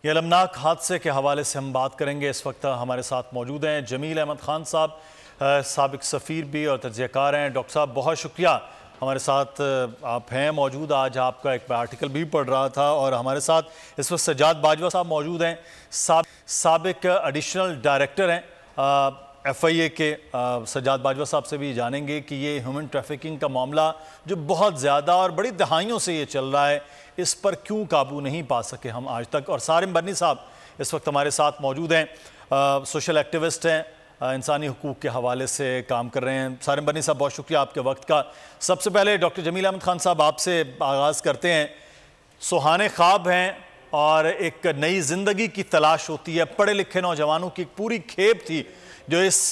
ये अलमनाक हादसे के हवाले से हम बात करेंगे। इस वक्त हमारे साथ मौजूद हैं जमील अहमद खान साहब, साबिक सफ़ीर भी और तज्ज़ियाकार हैं। डॉक्टर साहब बहुत शुक्रिया हमारे साथ आप हैं मौजूद। आज आपका एक आर्टिकल भी पढ़ रहा था और हमारे साथ इस वक्त सज्जाद बाजवा साहब मौजूद हैं, साबिक एडिशनल डायरेक्टर हैं FIA के। सज्जाद बाजवा साहब से भी जानेंगे कि ये ह्यूमन ट्रैफिकिंग का मामला जो बहुत ज़्यादा और बड़ी दहाइयों से ये चल रहा है, इस पर क्यों काबू नहीं पा सके हम आज तक। और सारिम बन्नी साहब इस वक्त हमारे साथ मौजूद हैं, सोशल एक्टिविस्ट हैं, इंसानी हुकूक के हवाले से काम कर रहे हैं। सारिम बन्नी साहब बहुत शुक्रिया आपके वक्त का। सबसे पहले डॉक्टर जमील अहमद खान साहब आपसे आगाज़ करते हैं। सुहाने ख्वाब हैं और एक नई ज़िंदगी की तलाश होती है। पढ़े लिखे नौजवानों की एक पूरी खेप थी जो इस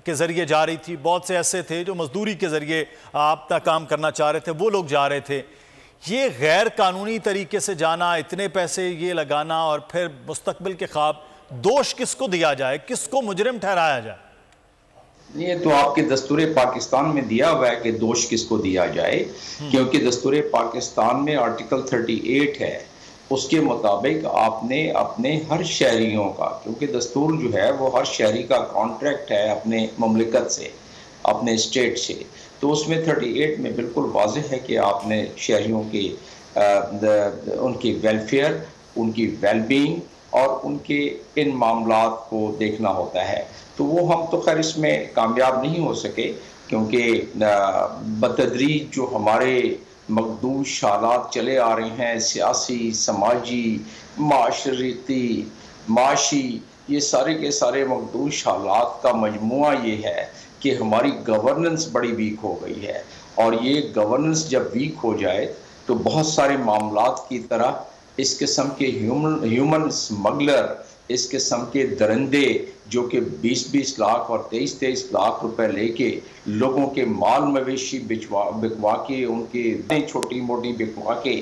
के ज़रिए जा रही थी। बहुत से ऐसे थे जो मजदूरी के ज़रिए अपना काम करना चाह रहे थे, वो लोग जा रहे थे। ये गैर कानूनी तरीके से जाना, इतने पैसे ये लगाना और फिर मुस्तकबिल के ख्वाब, दोष किसको दिया जाए, किसको मुजरिम ठहराया जाए? ये तो आपके दस्तूर पाकिस्तान में दिया हुआ है कि दोष किसको दिया जाए, क्योंकि दस्तूर पाकिस्तान में आर्टिकल 38 है, उसके मुताबिक आपने अपने हर शहरियों का, क्योंकि दस्तूर जो है वो हर शहरी का कॉन्ट्रैक्ट है अपने ममलिकत से, अपने स्टेट से, तो उसमें 38 में बिल्कुल वाज़ेह है कि आपने शहरियों की उनकी वेलफेयर, उनकी वेलबींग और उनके इन मामलात को देखना होता है। तो वो हम तो खैर इसमें कामयाब नहीं हो सके, क्योंकि बतदरीज जो हमारे मखदूश हालात चले आ रहे हैं, सियासी, समाजी, माशरती, माशी, ये सारे के सारे मखदूश हालात का मजमुआ ये है कि हमारी गवर्नेंस बड़ी वीक हो गई है। और ये गवर्नेंस जब वीक हो जाए तो बहुत सारे मामलात की तरह इस किस्म के ह्यूमन स्मगलर, इस किस्म के दरिंदे जो कि 20-20 लाख और 23-23 लाख रुपए लेके लोगों के माल मवेशी बिकवा के, उनके छोटी मोटी बिकवा के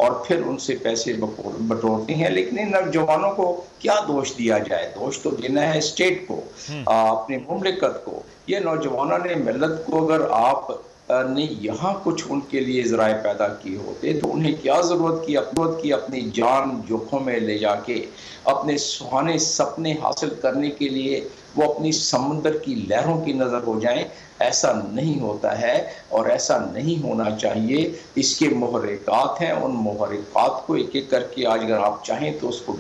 और फिर उनसे पैसे बटोरते हैं। लेकिन इन नौजवानों को क्या दोष दिया जाए? दोष तो देना है स्टेट को, अपने मुमलिकत को। ये नौजवानों ने मिलत को अगर आप ने यहाँ कुछ उनके लिए ज़राए पैदा किए होते तो उन्हें क्या ज़रूरत की अपनी जान जोखों में ले जाके अपने सुहाने सपने हासिल करने के लिए वो अपनी समुंदर की लहरों की नज़र हो जाएं। ऐसा नहीं होता है और ऐसा नहीं होना चाहिए। इसके मुहर्रिकात हैं, उन मुहर्रिकात को एक एक करके आज अगर आप चाहें तो उसको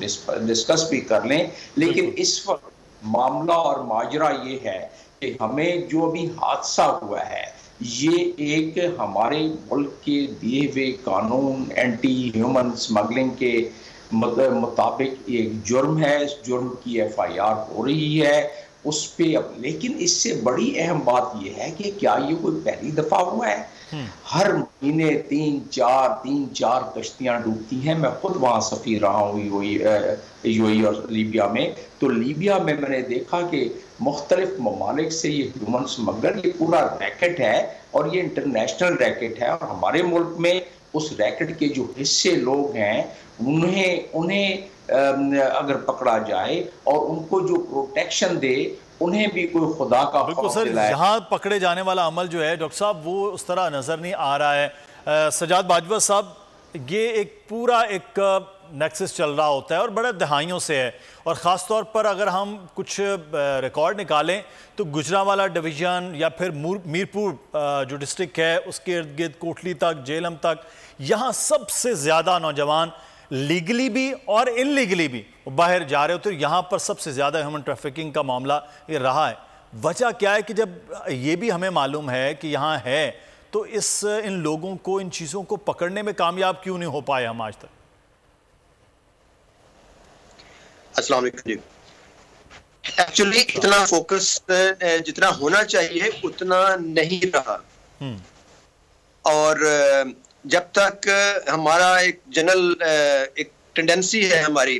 डिस्कस भी कर लें। लेकिन इस वक्त मामला और माजरा ये है कि हमें जो अभी हादसा हुआ है ये एक हमारे मुल्क के दिए हुए कानून एंटी ह्यूमन स्मगलिंग के मुताबिक एक जुर्म है। इस जुर्म की FIR हो रही है उस पे। अब लेकिन इससे बड़ी अहम बात यह है कि क्या ये कोई पहली दफा हुआ है? हर महीने 3-4 कश्तियां डूबती हैं। मैं खुद वहां सफीर रहा हूँ UAE और लीबिया में। तो लीबिया में मैंने देखा कि मुख्तलिफ ममालिक से ये ह्यूमन स्मगलर, ये पूरा रैकेट है और ये इंटरनेशनल रैकेट है। और हमारे मुल्क में उस रैकेट के जो हिस्से लोग हैं उन्हें अगर पकड़ा जाए और उनको जो प्रोटेक्शन दे, उन्हें भी कोई खुदा का बिल्कुल सर, यहाँ पकड़े जाने वाला अमल जो है डॉक्टर साहब वो उस तरह नज़र नहीं आ रहा है। सज्जाद बाजवा साहब, ये एक पूरा एक नेक्सस चल रहा होता है और बड़े दहाइयों से है। और ख़ास तौर पर अगर हम कुछ रिकॉर्ड निकालें तो गुजरांवाला डिवीज़न या फिर मीरपुर जो डिस्ट्रिक्ट है उसके इर्द गिर्द कोटली तक, जेलम तक, यहाँ सबसे ज़्यादा नौजवान लीगली भी और इनलीगली भी बाहर जा रहे होते हैं। यहाँ पर सबसे ज़्यादा ह्यूमन ट्रैफिकिंग का मामला ये रहा है। वजह क्या है कि जब ये भी हमें मालूम है कि यहाँ है तो इन लोगों को, इन चीज़ों को पकड़ने में कामयाब क्यों नहीं हो पाए हम आज तक? अस्सलाम वालेकुम जी। एक्चुअली इतना फोकस जितना होना चाहिए उतना नहीं रहा। और जब तक हमारा एक जनरल एक टेंडेंसी है हमारी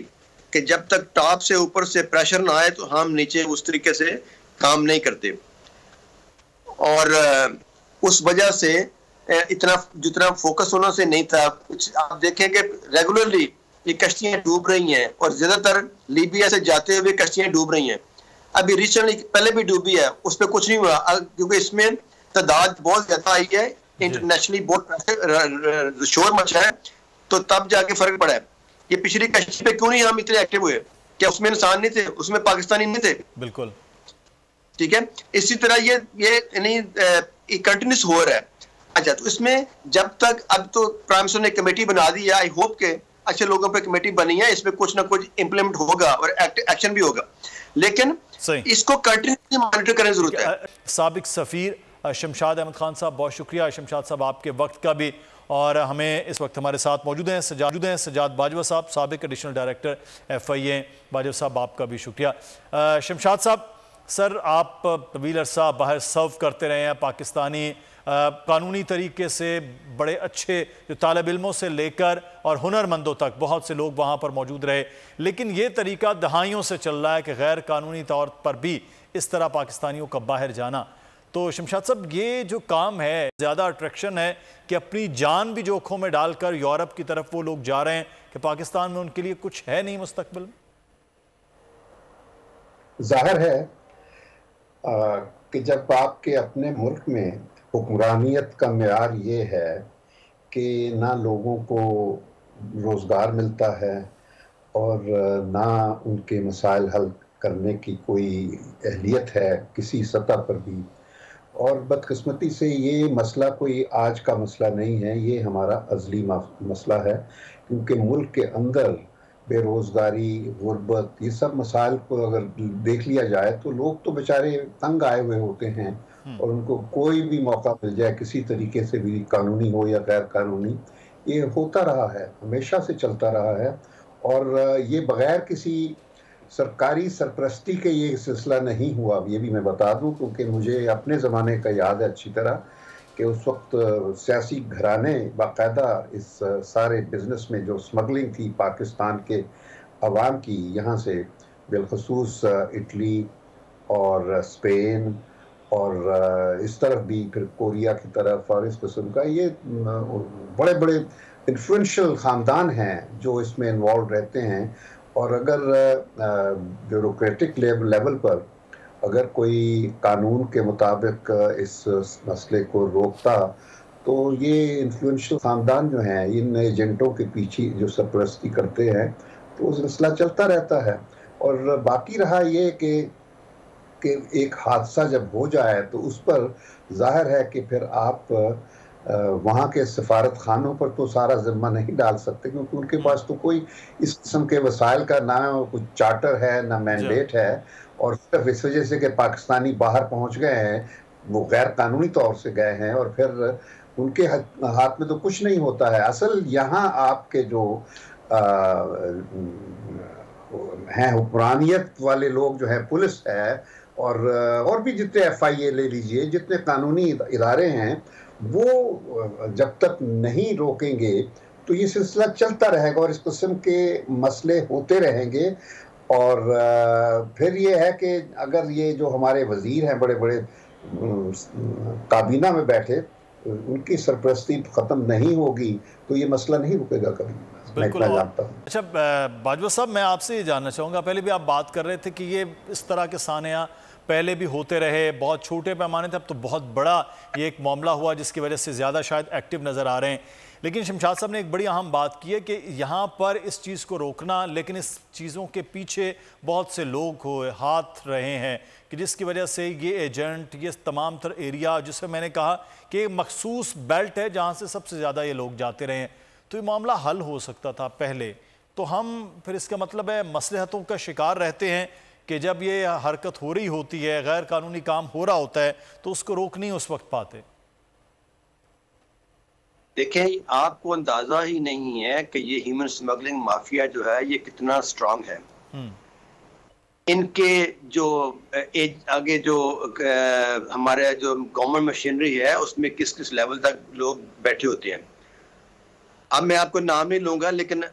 कि जब तक टॉप से ऊपर से प्रेशर ना आए तो हम नीचे उस तरीके से काम नहीं करते। और उस वजह से इतना जितना फोकस होना से नहीं था। कुछ आप देखेंगे रेगुलरली ये कश्तियां डूब रही हैं और ज्यादातर लीबिया से जाते हुए कश्तियां डूब रही हैं। अभी रिसेंटली पहले भी डूबी है, उस पर कुछ नहीं हुआ क्योंकि इसमें तादाद बहुत ज्यादा आई है, इंटरनेशनली बहुत शोर मचा है, तो तब जाके फर्क पड़ा है। ये पिछली कश्ती पे क्यों नहीं हम इतने एक्टिव हुए? क्या उसमें इंसान नहीं थे, उसमें पाकिस्तानी नहीं थे? बिल्कुल ठीक है। इसी तरह ये नहीं कंटिन्यूस हो रहा है। अच्छा, तो इसमें जब तक, अब तो प्राइम मिनिस्टर ने कमेटी बना दी है, आई होप के अच्छे लोगों पे कमेटी बनी है, इसमें कुछ ना कुछ इंप्लीमेंट होगा और एक्शन भी होगा, लेकिन इसको कंटिन्यूसली मॉनिटर करने की जरूरत है। साबिक सफीर शमशाद अहमद खान साहब, बहुत शुक्रिया शमशाद साहब आपके वक्त का भी, और हमें इस वक्त हमारे साथ मौजूद हैं सजाद बाजवा साहब, साबिक एडिशनल डायरेक्टर FIA। बाजवा साहब आपका भी शुक्रिया। शमशाद साहब, सर आप तवील अरसा बाहर सर्व करते रहे हैं, पाकिस्तानी कानूनी तरीके से बड़े अच्छे जो तालिब इल्मों से लेकर और हुनरमंदों तक बहुत से लोग वहाँ पर मौजूद रहे, लेकिन ये तरीका दहाइयों से चल रहा है कि गैर कानूनी तौर पर भी इस तरह पाकिस्तानियों का बाहर जाना। तो शमशाद साहब, ये जो काम है, ज़्यादा अट्रैक्शन है कि अपनी जान भी जोखों में डालकर यूरोप की तरफ वो लोग जा रहे हैं कि पाकिस्तान में उनके लिए कुछ है नहीं मुस्तकबिल में? जाहिर है कि जब आपके अपने मुल्क में हुक्मरानियत का मेयार ये है कि ना लोगों को रोज़गार मिलता है और ना उनके मसाइल हल करने की कोई अहलियत है किसी सतह पर भी, और बदकिस्मती से ये मसला कोई आज का मसला नहीं है, ये हमारा अज़ली मसला है, क्योंकि मुल्क के अंदर बेरोज़गारी, गुर्बत, ये सब मसाइल को अगर देख लिया जाए तो लोग तो बेचारे तंग आए हुए होते हैं और उनको कोई भी मौका मिल जाए किसी तरीके से भी, कानूनी हो या गैर कानूनी, ये होता रहा है, हमेशा से चलता रहा है। और ये बग़ैर किसी सरकारी सरपरस्ती के ये सिलसिला नहीं हुआ, ये भी मैं बता दूं, क्योंकि मुझे अपने ज़माने का याद है अच्छी तरह कि उस वक्त सियासी घराने बाकायदा इस सारे बिज़नेस में जो स्मगलिंग थी पाकिस्तान के अवाम की, यहाँ से बिलखसूस इटली और स्पेन और इस तरफ भी, फिर कोरिया की तरफ, और इस किस्म का ये बड़े बड़े इन्फ्लुएंशियल ख़ानदान हैं जो इसमें इन्वॉल्व रहते हैं। और अगर ब्यूरोक्रेटिक लेवल पर अगर कोई कानून के मुताबिक इस मसले को रोकता तो ये इन्फ्लुएंशियल ख़ानदान जो हैं, इन एजेंटों के पीछे जो सरपरस्ती करते हैं, तो वो सिलसिला चलता रहता है। और बाकी रहा ये कि एक हादसा जब हो जाए तो उस पर जाहिर है कि फिर आप वहाँ के सफारत खानों पर तो सारा ज़िम्मा नहीं डाल सकते, क्योंकि उनके पास तो कोई इस किस्म के वसाइल का ना कुछ चार्टर है ना मैंडेट है, और सिर्फ इस वजह से कि पाकिस्तानी बाहर पहुँच गए हैं, वो गैर कानूनी तौर से गए हैं और फिर उनके हाथ में तो कुछ नहीं होता है। असल यहाँ आपके जो हैं हुक्मरानियत वाले लोग जो है, पुलिस है और भी जितने FIA ले लीजिए, जितने कानूनी इदारे हैं, वो जब तक नहीं रोकेंगे तो ये सिलसिला चलता रहेगा और इस किस्म के मसले होते रहेंगे। और फिर ये है कि अगर ये जो हमारे वजीर हैं बड़े बड़े काबीना में बैठे, उनकी सरपरस्ती ख़त्म नहीं होगी तो ये मसला नहीं रुकेगा कभी। बिल्कुल। अच्छा बाजवा साहब, मैं आपसे ये जानना चाहूँगा, पहले भी आप बात कर रहे थे कि ये इस तरह के सानिया पहले भी होते रहे, बहुत छोटे पैमाने थे, अब तो बहुत बड़ा ये एक मामला हुआ जिसकी वजह से ज़्यादा शायद एक्टिव नज़र आ रहे हैं। लेकिन शमशाद साहब ने एक बड़ी अहम बात की है कि यहाँ पर इस चीज़ को रोकना, लेकिन इस चीज़ों के पीछे बहुत से लोग हाथ रहे हैं कि जिसकी वजह से ये एजेंट, ये तमाम तर एरिया, जिसे मैंने कहा कि एक मखसूस बेल्ट है जहाँ से सबसे ज़्यादा ये लोग जाते रहे हैं, तो ये मामला हल हो सकता था पहले। तो हम फिर इसका मतलब है मसलहतों का शिकार रहते हैं कि जब ये हरकत हो रही होती है, गैर कानूनी काम हो रहा होता है, तो उसको रोक नहीं उस वक्त पाते। देखें, आपको अंदाजा ही नहीं है कि ये ह्यूमन स्मगलिंग माफिया जो है ये कितना स्ट्रांग है। इनके जो आगे जो हमारे जो गवर्नमेंट मशीनरी है उसमें किस किस लेवल तक लोग बैठे होते हैं। अब मैं आपको नाम नहीं लूंगा, लेकिन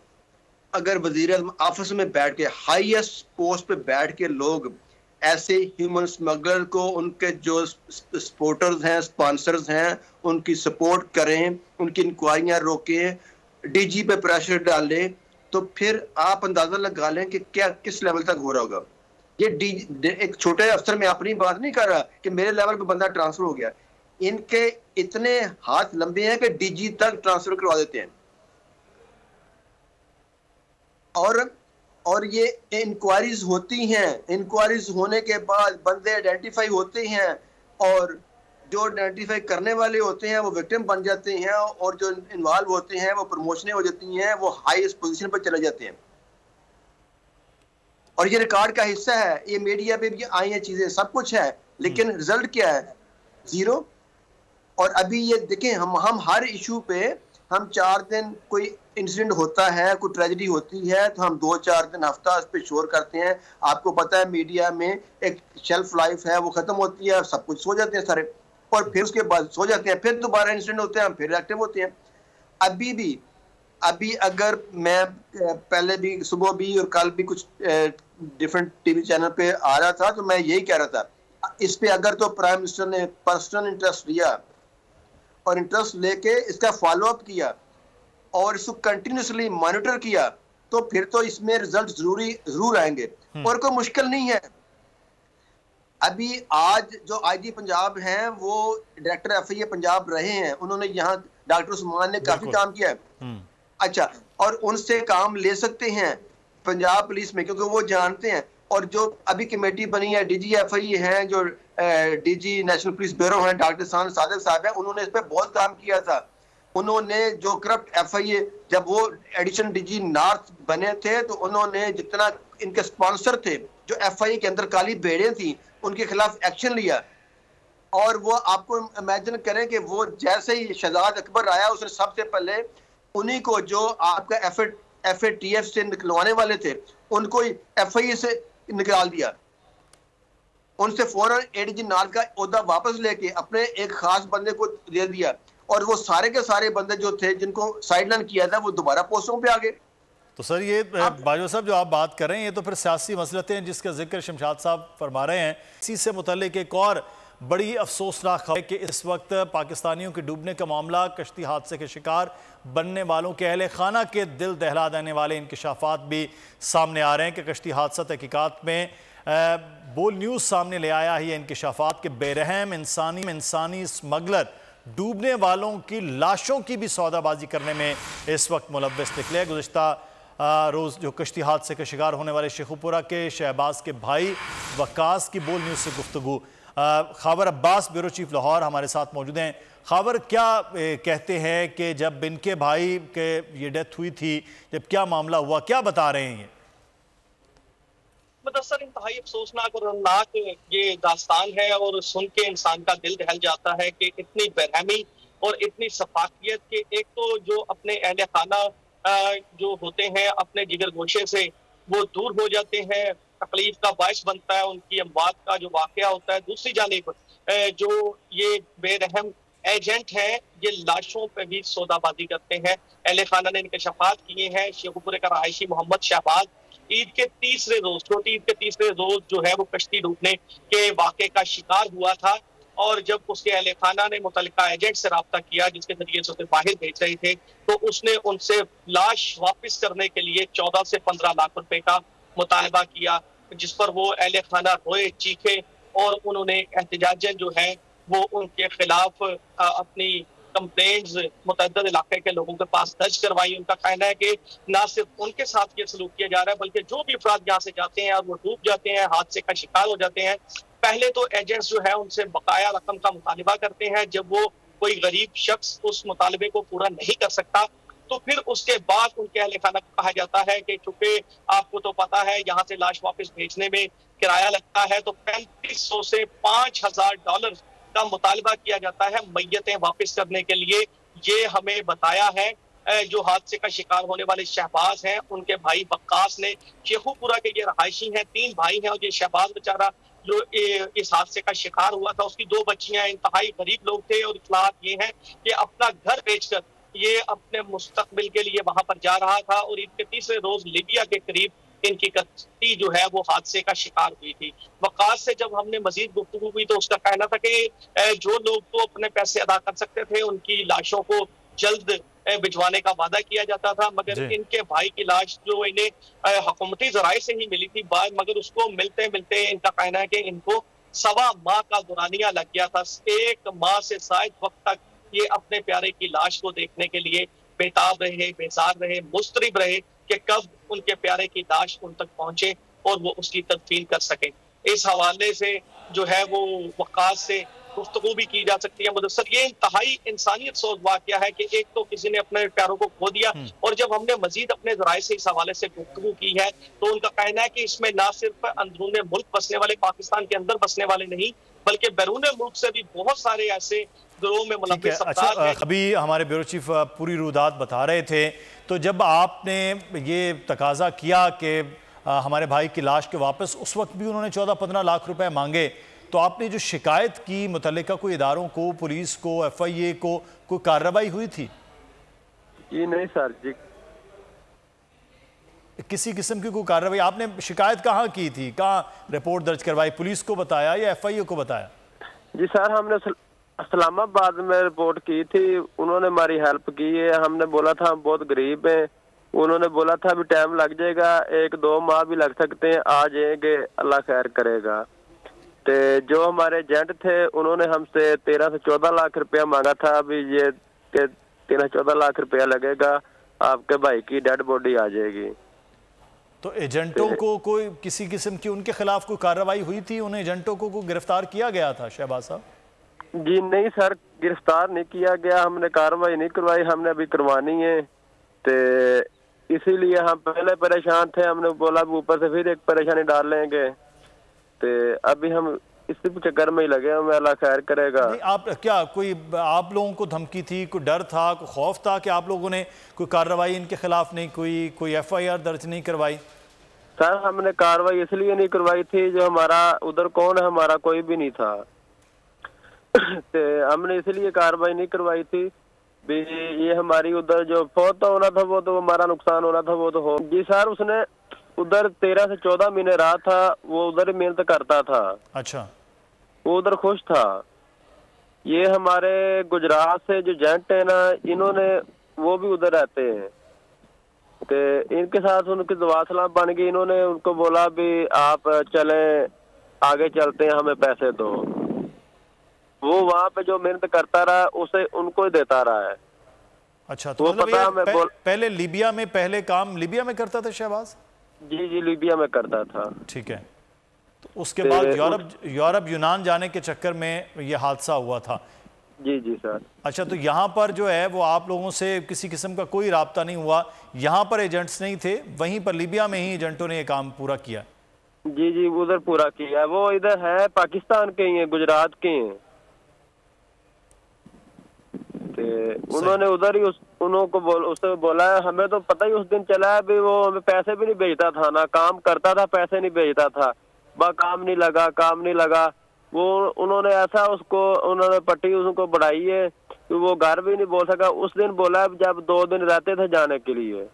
अगर वजीर ऑफिस में बैठ के, हाईएस्ट पोस्ट पे बैठ के लोग ऐसे ह्यूमन स्मगलर को, उनके जो सपोर्टर्स हैं, स्पॉन्सर्स हैं, उनकी सपोर्ट करें, उनकी इंक्वायरियां रोकें, DG पे प्रेशर डालें, तो फिर आप अंदाजा लगा लें कि क्या किस लेवल तक हो रहा होगा। ये एक छोटे अफसर में अपनी बात नहीं कर रहा कि मेरे लेवल पे बंदा ट्रांसफर हो गया, इनके इतने हाथ लंबे हैं कि DG तक ट्रांसफर करवा देते हैं। और ये इंक्वायरीज होती हैं, इंक्वायरीज होने के बाद बंदे आइडेंटिफाई होते हैं और जो आइडेंटिफाई करने वाले होते हैं वो विक्टिम बन जाते हैं और जो इन्वॉल्व होते हैं वो प्रमोशनें हो जाती हैं, वो हाईएस्ट पोजीशन पर चले जाते हैं। और ये रिकॉर्ड का हिस्सा है, ये मीडिया पे भी आई हैं चीजें, सब कुछ है, लेकिन रिजल्ट क्या है? जीरो। और अभी ये देखें, हम हर इशू पे हम 4 दिन कोई इंसिडेंट होता है, कोई ट्रेजेडी होती है तो हम 2-4 दिन हफ्ता उस पर शोर करते हैं। आपको पता है मीडिया में एक शेल्फ लाइफ है, वो खत्म होती है, सब कुछ सो जाते हैं सारे, और फिर उसके बाद सो जाते हैं, फिर दोबारा इंसिडेंट होते हैं, हम फिर एक्टिव होते हैं। अभी अगर मैं पहले भी सुबह भी और कल भी कुछ डिफरेंट टीवी चैनल पे आ रहा था तो मैं यही कह रहा था, इस पे अगर तो प्राइम मिनिस्टर ने पर्सनल इंटरेस्ट लिया और इंटरेस्ट लेके इसका फॉलोअप किया और इसको कंटिन्यूसली मॉनिटर किया तो फिर तो इसमें रिजल्ट जरूर आएंगे और कोई मुश्किल नहीं है। अभी आज जो आईजी पंजाब हैं वो डायरेक्टर एफआईए पंजाब रहे हैं, उन्होंने यहाँ डॉक्टर उस्मान ने काफी काम किया है। अच्छा, और उनसे काम ले सकते हैं पंजाब पुलिस में, क्योंकि वो जानते हैं। और जो अभी कमेटी बनी है, डीजी एफआईए हैं, जो डीजी नेशनल पुलिस ब्यूरो हैं, डॉक्टर सादिक साहब हैं, उन्होंने इस पर बहुत काम किया था। उन्होंने जो करप्ट एफआईए, जब वो एडिशनल डीजी नॉर्थ बने थे तो उन्होंने जितना इनके स्पॉन्सर थे जो एफआईए के अंदर काली भेड़ें थी उनके खिलाफ एक्शन लिया। और वो आपको इमेजिन करें कि वो जैसे ही शहजाद अकबर आया उसने सबसे पहले उन्हीं को जो आपका एफएटीएफ से निकलवाने वाले थे उनको एफआईए से निकाल दिया, उनसे फौरन एडीजी नॉर्थ का ओहदा वापस लेके अपने एक खास बंदे को दे दिया और वो सारे के सारे बंदे जो थे जिनको साइडलाइन किया था वो दोबारा पोस्टों पे आ गए। तो सर ये बाजवा साहब जो आप बात कर रहे हैं ये तो फिर सियासी मसलतें हैं जिसका जिक्र शमशाद साहब फरमा रहे हैं। इसी से मुतल्लिक एक और बड़ी अफसोसनाक खबर है कि इस वक्त पाकिस्तानियों के डूबने का मामला, कश्ती हादसे के शिकार बनने वालों के अहले खाना के दिल दहला देने वाले इंकशाफात भी सामने आ रहे हैं कि कश्ती हादसा तहकीकात में बोल न्यूज़ सामने ले आया है इंकशाफात के बेरहम इंसानी स्मगलर डूबने वालों की लाशों की भी सौदाबाजी करने में इस वक्त मुलव्वस निकले। गुज़िश्ता रोज़ जो कश्ती हादसे का शिकार होने वाले शेखुपुरा के शहबाज के भाई वकास की बोल न्यूज़ से गुफ्तगू। खाबर अब्बास ब्यूरो चीफ लाहौर हमारे साथ मौजूद हैं। खाबर, क्या कहते हैं कि जब इनके भाई के ये डेथ हुई थी, जब क्या मामला हुआ, क्या बता रहे हैं? ये मुदस्सर इंतहाई अफसोसनाक और रौनक ये दास्तान है और सुन के इंसान का दिल दहल जाता है कि इतनी बेरहमी और इतनी सफाकियत के एक तो जो अपने अहले खाना जो होते हैं अपने जिगर गोशे से वो दूर हो जाते हैं, तकलीफ का बायस बनता है उनकी अमवात का जो वाकया होता है। दूसरी जानिब जो ये बेरहम एजेंट हैं ये लाशों पे भी सौदाबाजी करते हैं। अहले खाना ने इंकशाफात किए हैं शेखुपुरे का रहायशी मोहम्मद शहबाज ईद के तीसरे रोज, छोटी ईद के तीसरे रोज जो है वो कश्ती डूबने के वाक़े का शिकार हुआ था और जब उसके अहले खाना ने मुतल्लिका एजेंट से रब्ता किया जिसके जरिए से उसे बाहर भेज रहे थे तो उसने उनसे लाश वापस करने के लिए 14 से 15 लाख रुपए का मुतालबा किया, जिस पर वो अहले खाना रोए, चीखे और उन्होंने एहतजाजन जो है वो उनके खिलाफ अपनी कंप्लेंट्स मुतअद्दिद इलाके के लोगों के पास दर्ज करवाई। उनका कहना है कि ना सिर्फ उनके साथ ये सलूक किया जा रहा है बल्कि जो भी अफराद यहाँ से जाते हैं और वो डूब जाते हैं, हादसे का शिकार हो जाते हैं, पहले तो एजेंट्स जो है उनसे बकाया रकम का मुतालबा करते हैं। जब वो कोई गरीब शख्स उस मुतालबे को पूरा नहीं कर सकता तो फिर उसके बाद उनके अहले खाना को कहा जाता है कि चूंकि आपको तो पता है यहाँ से लाश वापस भेजने में किराया लगता है तो 3500 से $5000 का मुतालबा किया जाता है मैयतें वापस करने के लिए। ये हमें बताया है जो हादसे का शिकार होने वाले शहबाज हैं उनके भाई वकास ने। शेखुपुरा के ये रहायशी हैं, 3 भाई हैं और ये शहबाज बेचारा जो इस हादसे का शिकार हुआ था उसकी 2 बच्चियां इंतहाई गरीब लोग थे और इत्तलात ये है कि अपना घर बेचकर ये अपने मुस्तकबिल के लिए वहां पर जा रहा था और ईद के तीसरे रोज लीबिया के करीब इनकी कश्ती जो है वो हादसे का शिकार हुई थी। वकास से जब हमने मजीद गुफ्तगू हुई तो उसका कहना था कि जो लोग तो अपने पैसे अदा कर सकते थे उनकी लाशों को जल्द भिजवाने का वादा किया जाता था, मगर इनके भाई की लाश जो इन्हें हुकूमती जराये से ही मिली थी मगर उसको मिलते मिलते इनका कहना है कि इनको 1.25 माह का दुरानिया लग गया था। 1 माह से शायद वक्त तक ये अपने प्यारे की लाश को देखने के लिए बेताब रहे, बेजार रहे, मुस्तरिब रहे कि कब उनके प्यारे की लाश उन तक पहुंचे और वो उसकी तदफीन कर सकें। इस हवाले से जो है वो वक़ास से गुफ्तगू भी की जा सकती है। मुदस्सर, ये इंतहाई इंसानियत सोच वाक़या है कि एक तो किसी ने अपने प्यारों को खो दिया, और जब हमने मजीद अपने ज़राए से इस हवाले से गुफ्तगू की है तो उनका कहना है कि इसमें ना सिर्फ अंदरूने मुल्क बसने वाले, पाकिस्तान के अंदर बसने वाले नहीं, बल्कि बैरूने मुल्क से भी बहुत सारे ऐसे गिरोह में मुलव्वस अफराद हैं। अभी हमारे ब्यूरो चीफ पूरी रुदात बता रहे थे, तो जब आपने ये तकाजा किया कि हमारे भाई की लाश के वापस, उस वक्त भी उन्होंने 14-15 लाख रुपए मांगे, तो आपने जो शिकायत की मुतल्लिका कोई इदारों को, पुलिस को, FIA को, कोई कार्रवाई हुई थी? जी नहीं सर जी, किसी किस्म की कोई कार्रवाई? आपने शिकायत कहाँ की थी, कहाँ रिपोर्ट दर्ज करवाई? पुलिस को बताया या FIA को बताया? जी सर, हमने इस्लामाबाद में रिपोर्ट की थी, उन्होंने हमारी हेल्प की है। हमने बोला था हम बहुत गरीब हैं, उन्होंने बोला था अभी टाइम लग जाएगा, 1-2 माह भी लग सकते हैं, आ जाएंगे, अल्लाह खैर करेगा। तो जो हमारे एजेंट थे उन्होंने हमसे 13 से 14 लाख रुपया मांगा था। अभी ये 13-14 लाख रुपया लगेगा, आपके भाई की डेड बॉडी आ जाएगी। तो एजेंटों को कोई किसी किस्म की उनके खिलाफ कोई कार्रवाई हुई थी? उन एजेंटों को गिरफ्तार किया गया था शहबाज साहब? जी नहीं सर, गिरफ्तार नहीं किया गया, हमने कार्रवाई नहीं करवाई, हमने अभी करवानी है। तो इसीलिए हम पहले परेशान थे, हमने बोला ऊपर से फिर एक परेशानी डाल लेंगे, तो अभी हम इसी चक्कर में ही लगे हैं, अल्लाह खैर करेगा। आप क्या कोई आप लोगों को धमकी थी, कोई डर था, कोई खौफ था कि आप लोगों ने कोई कार्रवाई इनके खिलाफ नहीं, कोई FIR दर्ज नहीं करवाई? सर हमने कार्रवाई इसलिए नहीं करवाई थी, जो हमारा उधर कौन है, हमारा कोई भी नहीं था। तो हमने इसलिए कार्रवाई नहीं करवाई थी भी ये हमारी उधर जो फौत होना था वो तो हमारा नुकसान होना था, वो तो हो। जी सर, उसने उधर 13 से 14 महीने रहा था, वो उधर मेहनत करता था। अच्छा, वो उधर खुश था। ये हमारे गुजरात से जो एजेंट है ना, इन्होंने वो भी उधर रहते हैं, तो इनके साथ उनकी दुआ सलाम बन गई। इन्होंने उनको बोला भी आप चलें, आगे चलते हैं, हमें पैसे दो। वो वहाँ पे जो मेहनत करता रहा उसे उनको ही देता रहा है। अच्छा, तो मतलब पहले लीबिया में, पहले काम लीबिया में करता था शहबाज? जी जी, लीबिया में करता था। ठीक है, तो उसके बाद यूरोप यूनान जाने के चक्कर में ये हादसा हुआ था? जी जी सर। अच्छा, तो यहाँ पर जो है वो आप लोगों से किसी किस्म का कोई राब्ता नहीं हुआ? यहाँ पर एजेंट्स नहीं थे, वहीं पर लीबिया में ही एजेंटों ने ये काम पूरा किया? जी जी, उधर पूरा किया। वो इधर है, पाकिस्तान के ही है, गुजरात के हैं। उन्होंने उधर ही उससे बोला है, हमें तो पता ही उस दिन चला है भी वो हमें पैसे भी नहीं भेजता था, ना काम करता था, पैसे नहीं भेजता था, बस काम नहीं लगा। वो उन्होंने ऐसा उन्होंने पट्टी उसको बढ़ाई है कि वो घर भी नहीं बोल सका। उस दिन बोला जब 2 दिन रहते थे जाने के लिए।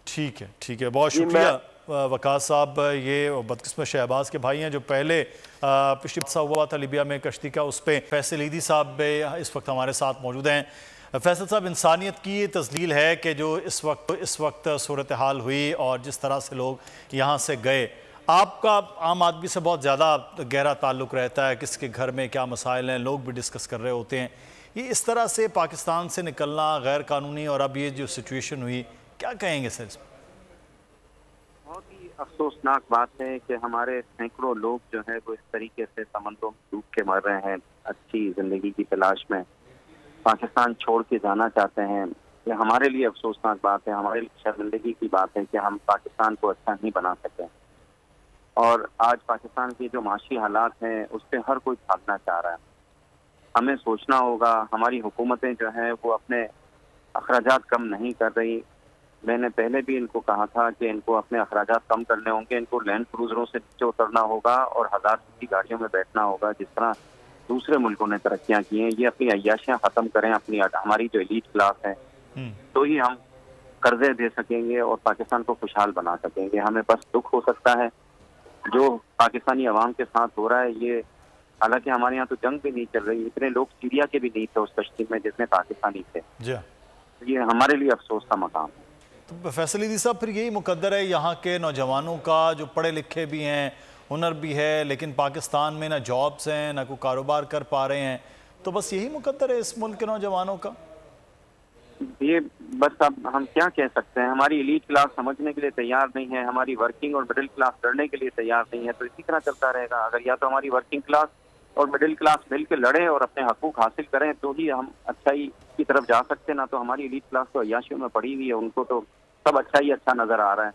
ठीक है, बहुत शुक्रिया वकास साहब। ये बदकिस्मत शहबाज के भाई हैं जो पहले पिछली हादसा हुआ था लीबिया में कश्ती का, उस पर फैसल ईदी साहब इस वक्त हमारे साथ मौजूद हैं। फैसल साहब, इंसानियत की ये तस्लील है कि जो इस वक्त सूरत हाल हुई और जिस तरह से लोग यहाँ से गए, आपका आम आदमी से बहुत ज़्यादा गहरा ताल्लुक़ रहता है, किसके घर में क्या मसाइल हैं, लोग भी डिस्कस कर रहे होते हैं। ये इस तरह से पाकिस्तान से निकलना गैर कानूनी, और अब ये जो सिचुएशन हुई, क्या कहेंगे सर इसमें? बहुत ही अफसोसनाक बात है कि हमारे सैकड़ों लोग जो है वो इस तरीके से समंदरों में डूब के मर रहे हैं, अच्छी ज़िंदगी की तलाश में पाकिस्तान छोड़ के जाना चाहते हैं। ये हमारे लिए अफसोसनाक बात है, हमारे लिए शर्मिंदगी की बात है कि हम पाकिस्तान को अच्छा नहीं बना सके। और आज पाकिस्तान के जो माशी हालात हैं उस पर हर कोई भागना चाह रहा है। हमें सोचना होगा, हमारी हुकूमतें जो हैं वो अपने अखराजात कम नहीं कर रही। मैंने पहले भी इनको कहा था कि इनको अपने अखराजात कम करने होंगे, इनको लैंड क्रूजरों से नीचे उतरना होगा और 1000 सीसी गाड़ियों में बैठना होगा जिस तरह दूसरे मुल्कों ने तरक्कियां की हैं। ये अपनी अय्याशियां ख़त्म करें, हमारी जो एलीट क्लास है, तो ही हम कर्जे दे सकेंगे और पाकिस्तान को खुशहाल बना सकेंगे। हमें बस दुख हो सकता है जो पाकिस्तानी अवाम के साथ हो रहा है। ये हालांकि हमारे यहाँ तो जंग भी नहीं चल रही, इतने लोग सीरिया के भी नहीं थे उस कश्ती में जितने पाकिस्तानी थे। ये हमारे लिए अफसोस का मकाम है। तो फैसल ईदी साहब, फिर यही मुकद्दर है यहाँ के नौजवानों का जो पढ़े लिखे भी हैं, हुनर भी है, लेकिन पाकिस्तान में ना जॉब्स हैं, ना कोई कारोबार कर पा रहे हैं, तो बस यही मुकद्दर है इस मुल्क के नौजवानों का? ये बस अब हम क्या कह सकते हैं, हमारी एलीट क्लास समझने के लिए तैयार नहीं है, हमारी वर्किंग और मिडिल क्लास लड़ने के लिए तैयार नहीं है, तो इसी तरह चलता रहेगा। अगर या तो हमारी वर्किंग क्लास और मिडिल क्लास मिल के लड़े और अपने हकूक हासिल करें तो ही हम अच्छाई की तरफ जा सकते हैं, ना तो हमारी एलीट क्लास तो अय्याशियों में पड़ी हुई है, उनको तो सब अच्छा ही अच्छा नजर आ रहा है।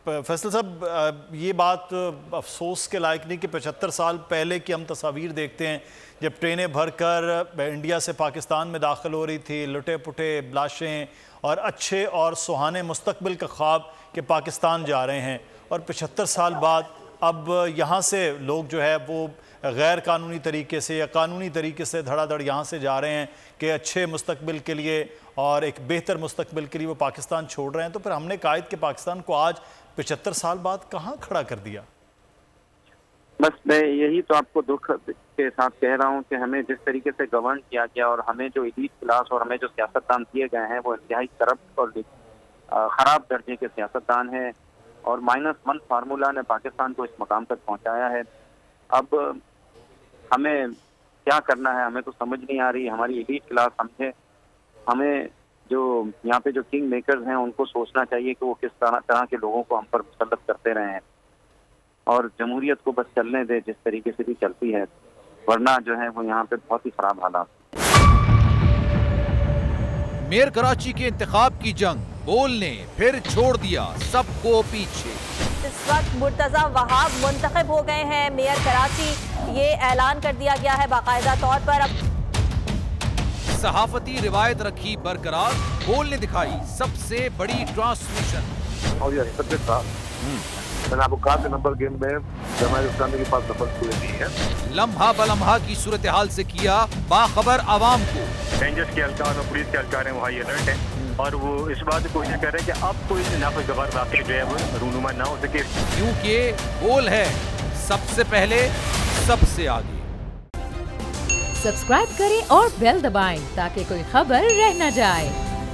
फैसल साहब, ये बात अफसोस के लायक नहीं कि 75 साल पहले की हम तस्वीर देखते हैं जब ट्रेनें भरकर इंडिया से पाकिस्तान में दाखिल हो रही थी, लुटे पुटे लाशें और अच्छे और सुहाने मुस्तकबिल का ख्वाब कि पाकिस्तान जा रहे हैं, और 75 साल बाद अब यहाँ से लोग जो है वो गैर कानूनी तरीके से या कानूनी तरीके से धड़ाधड़ यहाँ से जा रहे हैं कि अच्छे मुस्तकबिल के लिए और एक बेहतर मुस्तकबिल के लिए वो पाकिस्तान छोड़ रहे हैं। तो फिर हमने कायद के पाकिस्तान को आज 75 साल बाद कहाँ खड़ा कर दिया? बस मैं यही तो आपको दुख के साथ कह रहा हूँ कि हमें जिस तरीके से गवर्न किया गया और हमें जो एलीट क्लास और हमें जो सियासतदान दिए गए हैं वो इंतहाई करप्ट और ख़राब दर्जे के सियासतदान हैं, और -1 फार्मूला ने पाकिस्तान को इस मकाम तक पहुँचाया है। अब हमें क्या करना है हमें तो समझ नहीं आ रही। हमारी एलीट क्लास समझे, हमें जो यहाँ पे जो किंग मेकर्स हैं उनको सोचना चाहिए कि वो किस तरह के लोगों को हम पर मुसल्लत करते रहे हैं, और जमहूरियत को बस चलने दे जिस तरीके से भी चलती है, वरना जो है वो यहाँ पे बहुत ही खराब हालात। मेयर कराची के इंतखाब की जंग, बोल ने फिर छोड़ दिया सबको पीछे। इस वक्त मुर्तजा वहाब मुंतखब हो गए हैं मेयर कराची, ये ऐलान कर दिया गया है बाकायदा तौर पर। अब सहाफती रिवायत रखी बरकरार, बोल ने दिखाई सबसे बड़ी ट्रांसमिशन। और ये सब्जेक्ट था, मैंने आपको कहा नंबर गेम में जमात इस्लामी के पास नंबर पूरे नहीं है। लम्हा बलम्हा की सूरत हाल से किया बाखबर आवाम को। रेंजर्स के एहलकार और पुलिस के एहलकार हैं वो हाई अलर्ट हैं, और वो इस बात की कोशिश कर रहे हैं कि अब कोई नाखुशगवार वाक़या जो है वो रूनुमा ना हो सके, क्योंकि बोल है सबसे पहले सबसे आगे। सब्सक्राइब करें और बेल दबाएं ताकि कोई खबर रह न जाए।